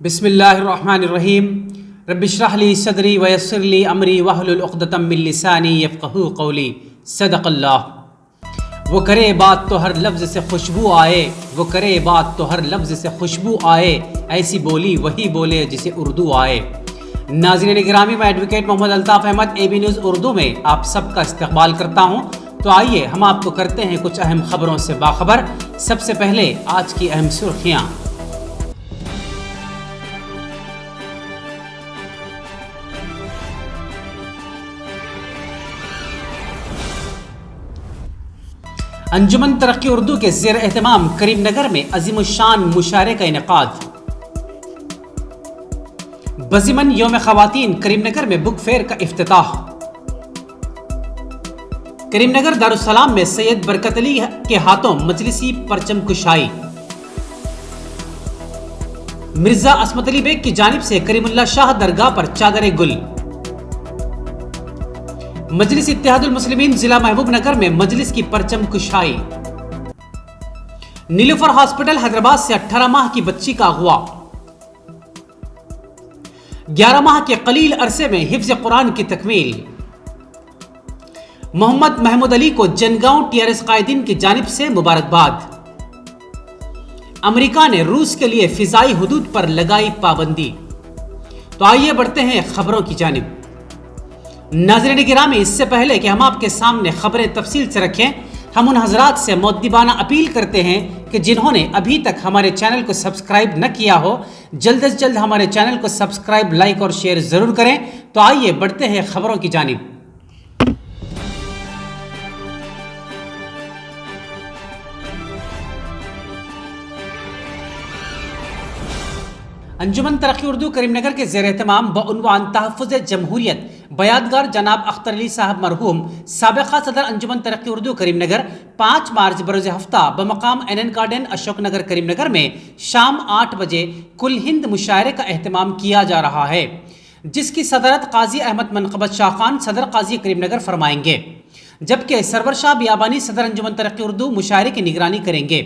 بسم اللہ الرحمن الرحیم رب اشرح لی صدری ویسر لی امری واحلل عقدۃ من لسانی یفقہوا قولی صدق اللہ۔ وہ کرے بات تو ہر لفظ سے خوشبو آئے، وہ کرے بات تو ہر لفظ سے خوشبو آئے، ایسی بولی وہی بولے جسے اردو آئے۔ ناظرین گرامی، میں advocate Muhammad Altaf Ahmed A B News Urdu میں آپ سب کا استقبال کرتا ہوں۔ تو آئیے ہم آپ کو کرتے ہیں کچھ اہم خبروں سے باخبر۔ سب سے پہلے آج کی اہم سرخیاں۔ انجمن ترقی اردو کے زیر اہتمام کریم نگر میں عظیم الشان مشاعرے کا انعقاد۔ بضمن یوم خواتین کریم نگر میں بک فیئر کا افتتاح۔ کریم نگر دارالسلام میں سید برکت علی کے ہاتھوں مجلسی پرچم کشائی۔ مرزا عصمت علی بیگ کی جانب سے کریم اللہ شاہ درگاہ پر چادر گل۔ مجلس اتحاد المسلمین ضلع محبوب نگر میں مجلس کی پرچم کشائی۔ نیلوفر ہاسپٹل حیدرآباد سے 18 ماہ کی بچی کا اغوا۔ 11 ماہ کے قلیل عرصے میں حفظ قرآن کی تکمیل۔ محمد محمود علی کو جنگاؤں ٹی آر ایس قائدین کی جانب سے مبارکباد۔ امریکہ نے روس کے لیے فضائی حدود پر لگائی پابندی۔ تو آئیے بڑھتے ہیں خبروں کی جانب۔ ناظرین گرامی، اس سے پہلے کہ ہم آپ کے سامنے خبریں تفصیل سے رکھیں، ہم ان حضرات سے مؤدبانہ اپیل کرتے ہیں کہ جنہوں نے ابھی تک ہمارے چینل کو سبسکرائب نہ کیا ہو، جلد از جلد ہمارے چینل کو سبسکرائب، لائک اور شیئر ضرور کریں۔ تو آئیے بڑھتے ہیں خبروں کی جانب۔ انجمن ترقی اردو کریم نگر کے زیر اہتمام بعنوان تحفظ جمہوریت بیادگار جناب اختر علی صاحب مرحوم سابقہ صدر انجمن ترقی اردو کریم نگر 5 مارچ بروز ہفتہ بمقام این گارڈن اشوک نگر کریم نگر میں شام 8 بجے کل ہند مشاعرے کا اہتمام کیا جا رہا ہے، جس کی صدارت قاضی احمد منقبت شاہ خان صدر قاضی کریم نگر فرمائیں گے، جبکہ سرور شاہ بیابانی صدر انجمن ترقی اردو مشاعرے کی نگرانی کریں گے۔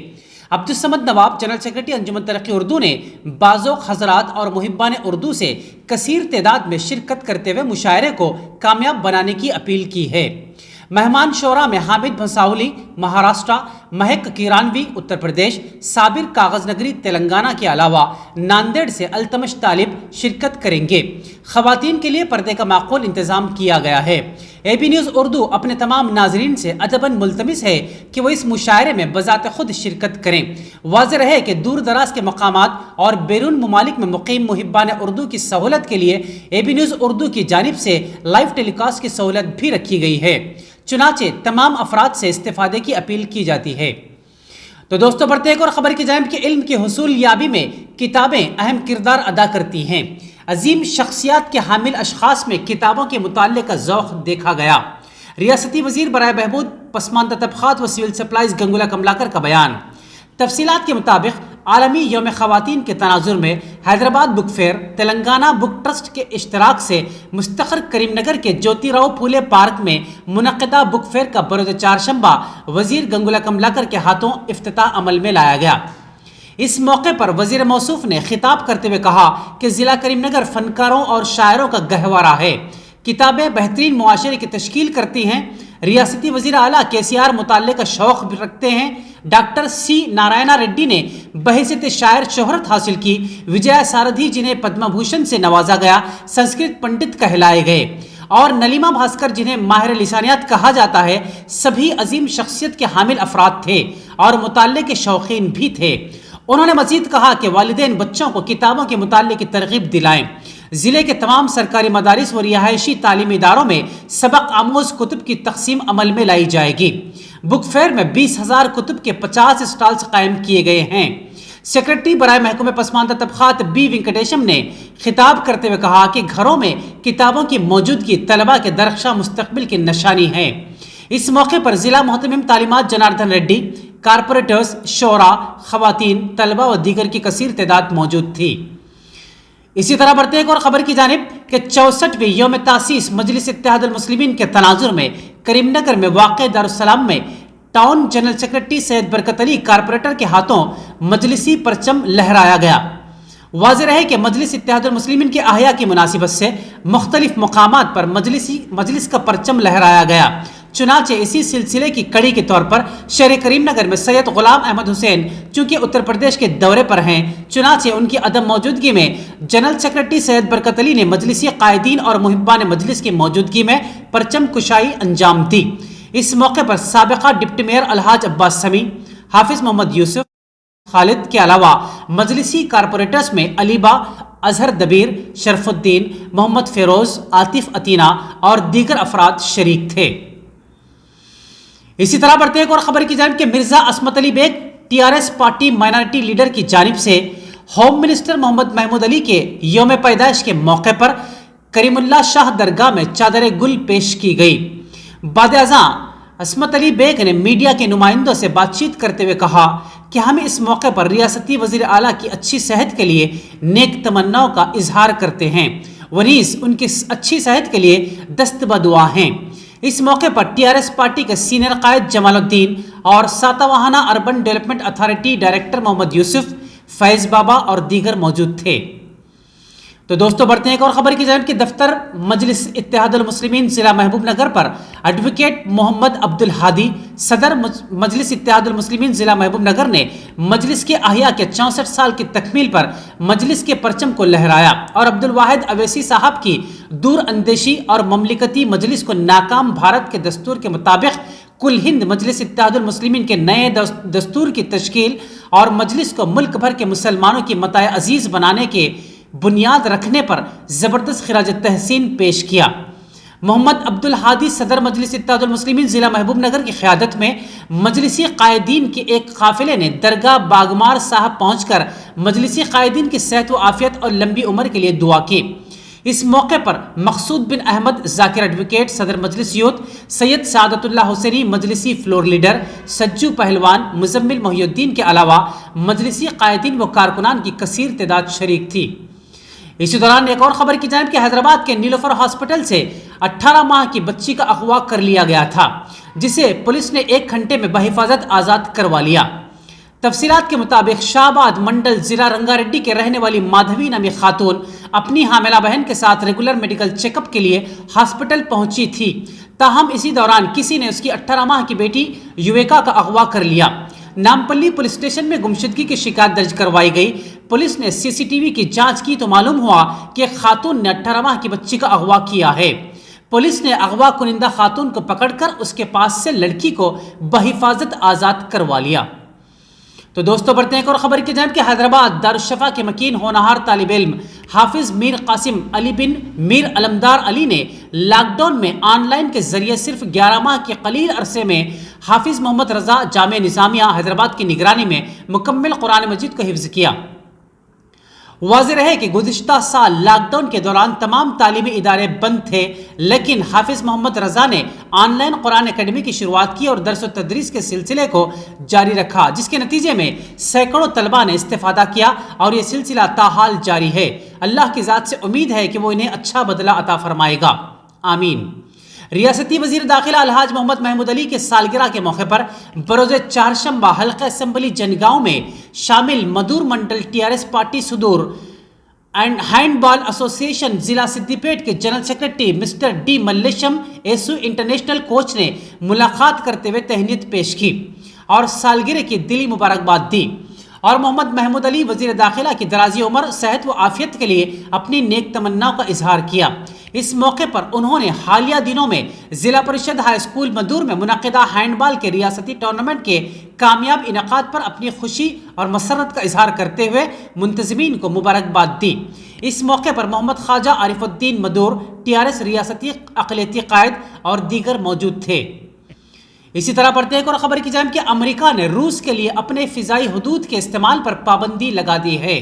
عبدالصمد نواب جنرل سیکرٹری انجمن ترقی اردو نے بعضوق حضرات اور محبان اردو سے کثیر تعداد میں شرکت کرتے ہوئے مشاعرے کو کامیاب بنانے کی اپیل کی ہے۔ مہمان شعراء میں حامد بھنساولی مہاراشٹرا، مہک کیرانوی اتر پردیش، صابر کاغذ نگری تلنگانہ کے علاوہ ناندیڑ سے التمش طالب شرکت کریں گے۔ خواتین کے لیے پردے کا معقول انتظام کیا گیا ہے۔ اے بی نیوز اردو اپنے تمام ناظرین سے ادباً ملتمس ہے کہ وہ اس مشاعرے میں بذات خود شرکت کریں۔ واضح رہے کہ دور دراز کے مقامات اور بیرون ممالک میں مقیم محبان اردو کی سہولت کے لیے اے بی نیوز اردو کی جانب سے لائیو ٹیلی کاسٹ کی سہولت بھی رکھی گئی ہے، چنانچہ تمام افراد سے استفادے کی اپیل کی جاتی ہے۔ تو دوستو، بڑھتے ایک اور خبر کی جانب کہ علم کی حصول یابی میں کتابیں اہم کردار ادا کرتی ہیں۔ عظیم شخصیات کے حامل اشخاص میں کتابوں کے مطالعے کا ذوق دیکھا گیا۔ ریاستی وزیر برائے بہبود پسماندہ طبقات و سول سپلائز گنگولا کملاکر کا بیان۔ تفصیلات کے مطابق عالمی یوم خواتین کے تناظر میں حیدرآباد بک فیئر تلنگانہ بک ٹرسٹ کے اشتراک سے مستقر کریم نگر کے جوتی راؤ پھولے پارک میں منعقدہ بک فیئر کا بروز چہارشنبہ وزیر گنگولا کملاکر کے ہاتھوں افتتاح عمل میں لایا گیا۔ اس موقع پر وزیر موصوف نے خطاب کرتے ہوئے کہا کہ ضلع کریم نگر فنکاروں اور شاعروں کا گہوارہ ہے۔ کتابیں بہترین معاشرے کی تشکیل کرتی ہیں۔ ریاستی وزیر اعلیٰ کے سی آر مطالعے کا شوق بھی رکھتے ہیں۔ ڈاکٹر سی نارائنا ریڈی نے بحیثیت شاعر شہرت حاصل کی۔ وجے سارتھی جنہیں پدم بھوشن سے نوازا گیا سنسکرت پنڈت کہلائے گئے، اور نلیما بھاسکر جنہیں ماہر لسانیات کہا جاتا ہے، سبھی عظیم شخصیت کے حامل افراد تھے اور مطالعے کے شوقین بھی تھے۔ انہوں نے مزید کہا کہ والدین بچوں کو کتابوں کے مطالعے کی ترغیب دلائیں۔ ضلع کے تمام سرکاری مدارس و رہائشی تعلیمی اداروں میں سبق آموز کتب کی تقسیم عمل میں لائی جائے گی۔ بک فیئر میں 20,000 کتب کے 50 اسٹالز قائم کیے گئے ہیں۔ سیکرٹری برائے محکمہ پسماندہ طبقات بی وینکٹیشم نے خطاب کرتے ہوئے کہا کہ گھروں میں کتابوں کی موجودگی طلباء کے درخشاں مستقبل کی نشانی ہے۔ اس موقع پر ضلع محتمم تعلیمات جناردن ریڈی، کارپوریٹرز، شعراء، خواتین، طلباء و دیگر کی کثیر تعداد موجود تھی۔ اسی طرح بڑھتے ایک اور خبر کی جانب کہ 64ویں یوم تاسیس مجلس اتحاد المسلمین کے تناظر میں کریم نگر میں واقع دارالسلام میں ٹاؤن جنرل سیکرٹری سید برکت علی کارپوریٹر کے ہاتھوں مجلسی پرچم لہرایا گیا۔ واضح رہے کہ مجلس اتحاد المسلمین کے احیاء کی مناسبت سے مختلف مقامات پر مجلس کا پرچم لہرایا گیا۔ چنانچہ اسی سلسلے کی کڑی کے طور پر شہر کریم نگر میں سید غلام احمد حسین چونکہ اتر پردیش کے دورے پر ہیں، چنانچہ ان کی عدم موجودگی میں جنرل سیکرٹری سید برکت علی نے مجلسی قائدین اور محبان مجلس کی موجودگی میں پرچم کشائی انجام دی۔ اس موقع پر سابقہ ڈپٹی میئر الحاج عباس سمیع، حافظ محمد یوسف خالد کے علاوہ مجلسی کارپوریٹرز میں علیبا، اظہر دبیر، شرف الدین، محمد فیروز، عاطف عطینہ اور دیگر افراد شریک تھے۔ اسی طرح بڑھتے ایک اور خبر کی جانب کہ Mirza Ismat Ali Baig TRS party minority leader کی جانب سے ہوم منسٹر محمد محمود علی کے یوم پیدائش کے موقع پر کریم اللہ شاہ درگاہ میں چادر گل پیش کی گئی۔ بعد ازاں عصمت علی بیگ نے میڈیا کے نمائندوں سے بات چیت کرتے ہوئے کہا کہ ہم اس موقع پر ریاستی وزیر اعلیٰ کی اچھی صحت کے لیے نیک تمناؤں کا اظہار کرتے ہیں، ونیز ان کی اچھی صحت کے لیے دست بدعا ہیں۔ اس موقع پر TRS پارٹی کے سینئر قائد جمال الدین اور ساتواہانہ اربن ڈیولپمنٹ اتھارٹی ڈائریکٹر محمد یوسف، فیض بابا اور دیگر موجود تھے۔ تو دوستو بڑھتے ہیں ایک اور خبر کی جانب کہ دفتر مجلس اتحاد المسلمین ضلع محبوب نگر پر ایڈوکیٹ محمد عبدالہادی صدر مجلس اتحاد المسلمین ضلع محبوب نگر نے مجلس کے احیاء کے 64 سال کی تکمیل پر مجلس کے پرچم کو لہرایا اور عبدالواحد اویسی صاحب کی دور اندیشی اور مملکتی مجلس کو ناکام بھارت کے دستور کے مطابق کل ہند مجلس اتحاد المسلمین کے نئے دستور کی تشکیل اور مجلس کو ملک بھر کے مسلمانوں کی متاع عزیز بنانے کے بنیاد رکھنے پر زبردست خراج تحسین پیش کیا۔ محمد عبدالہادی صدر مجلس اتحاد المسلمین ضلع محبوب نگر کی قیادت میں مجلسی قائدین کے ایک قافلے نے درگاہ باغمار صاحب پہنچ کر مجلسی قائدین کی صحت و عافیت اور لمبی عمر کے لیے دعا کی۔ اس موقع پر مقصود بن احمد ذاکر ایڈوکیٹ صدر مجلس یوتھ، سید سعادت اللہ حسینی مجلسی فلور لیڈر، سجو پہلوان، مزمل محی الدین کے علاوہ مجلسی قائدین و کارکنان کی کثیر تعداد شریک تھی۔ اسی دوران ایک اور خبر کی جانب کہ حیدرآباد کے نیلوفر ہاسپٹل سے 18 ماہ کی بچی کا اغوا کر لیا گیا تھا، جسے پولیس نے 1 گھنٹے میں بحفاظت آزاد کروا لیا۔ تفصیلات کے مطابق شاہ آباد منڈل ضلع رنگا ریڈی کے رہنے والی مادھوی نامی خاتون اپنی حاملہ بہن کے ساتھ ریگولر میڈیکل چیک اپ کے لیے ہاسپٹل پہنچی تھی، تاہم اسی دوران کسی نے اس کی 18 ماہ کی بیٹی یویکا کا اغوا کر لیا۔ نامپلی پولیس اسٹیشن میں گمشدگی کی شکایت درج کروائی گئی۔ پولیس نے CCTV کی جانچ کی تو معلوم ہوا کہ خاتون نے 18 ماہ کی بچی کا اغوا کیا ہے۔ پولیس نے اغوا کنندہ خاتون کو پکڑ کر اس کے پاس سے لڑکی کو بحفاظت آزاد کروا لیا۔ تو دوستو بڑھتے ہیں ایک اور خبر کی جانب کہ حیدرآباد دارالشفا کے مکین ہونہار طالب علم حافظ میر قاسم علی بن میر علمدار علی نے لاک ڈاؤن میں آن لائن کے ذریعے صرف 11 ماہ کے قلیل عرصے میں حافظ محمد رضا جامع نظامیہ حیدرآباد کی نگرانی میں مکمل قرآن مجید کو حفظ کیا۔ واضح رہے کہ گزشتہ سال لاک ڈاؤن کے دوران تمام تعلیمی ادارے بند تھے، لیکن حافظ محمد رضا نے آن لائن قرآن اکیڈمی کی شروعات کی اور درس و تدریس کے سلسلے کو جاری رکھا، جس کے نتیجے میں سینکڑوں طلباء نے استفادہ کیا اور یہ سلسلہ تاحال جاری ہے۔ اللہ کی ذات سے امید ہے کہ وہ انہیں اچھا بدلہ عطا فرمائے گا، آمین۔ ریاستی وزیر داخلہ الحاج محمد محمود علی کے سالگرہ کے موقع پر بروز چہارشنبہ حلقہ اسمبلی جنگاؤں میں شامل مدور منڈل TRS پارٹی صدور اینڈ ہینڈ بال ایسوسی ایشن ضلع سدی پیٹ کے جنرل سیکرٹری مسٹر ڈی ملیشم ایسو انٹرنیشنل کوچ نے ملاقات کرتے ہوئے تہنیت پیش کی اور سالگرہ کی دلی مبارکباد دی اور محمد محمود علی وزیر داخلہ کی درازی عمر، صحت و عافیت کے لیے اپنی نیک تمناؤں کا اظہار کیا۔ اس موقع پر انہوں نے حالیہ دنوں میں ضلع پریشد ہائی اسکول مدور میں منعقدہ ہینڈ بال کے ریاستی ٹورنامنٹ کے کامیاب انعقاد پر اپنی خوشی اور مسرت کا اظہار کرتے ہوئے منتظمین کو مبارکباد دی۔ اس موقع پر محمد خواجہ عارف الدین مدور TRS ریاستی اقلیتی قائد اور دیگر موجود تھے۔ اسی طرح پڑھتے ہیں ایک اور خبر کی جانب کہ امریکہ نے روس کے لیے اپنے فضائی حدود کے استعمال پر پابندی لگا دی ہے۔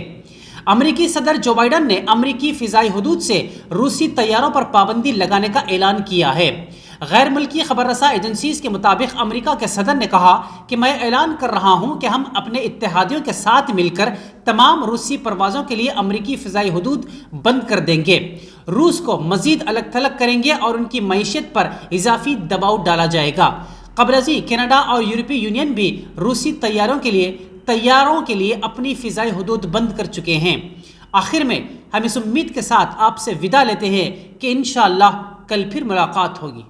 امریکی صدر جو بائیڈن نے امریکی فضائی حدود سے روسی طیاروں پر پابندی لگانے کا اعلان کیا ہے۔ غیر ملکی خبر رساں ایجنسیز کے مطابق امریکہ کے صدر نے کہا کہ میں اعلان کر رہا ہوں کہ ہم اپنے اتحادیوں کے ساتھ مل کر تمام روسی پروازوں کے لیے امریکی فضائی حدود بند کر دیں گے، روس کو مزید الگ تھلگ کریں گے اور ان کی معیشت پر اضافی دباؤ ڈالا جائے گا۔ قبل ازیں کینیڈا اور یورپی یونین بھی روسی طیاروں کے لیے اپنی فضائی حدود بند کر چکے ہیں۔ آخر میں ہم اس امید کے ساتھ آپ سے وداع لیتے ہیں کہ انشاءاللہ کل پھر ملاقات ہوگی۔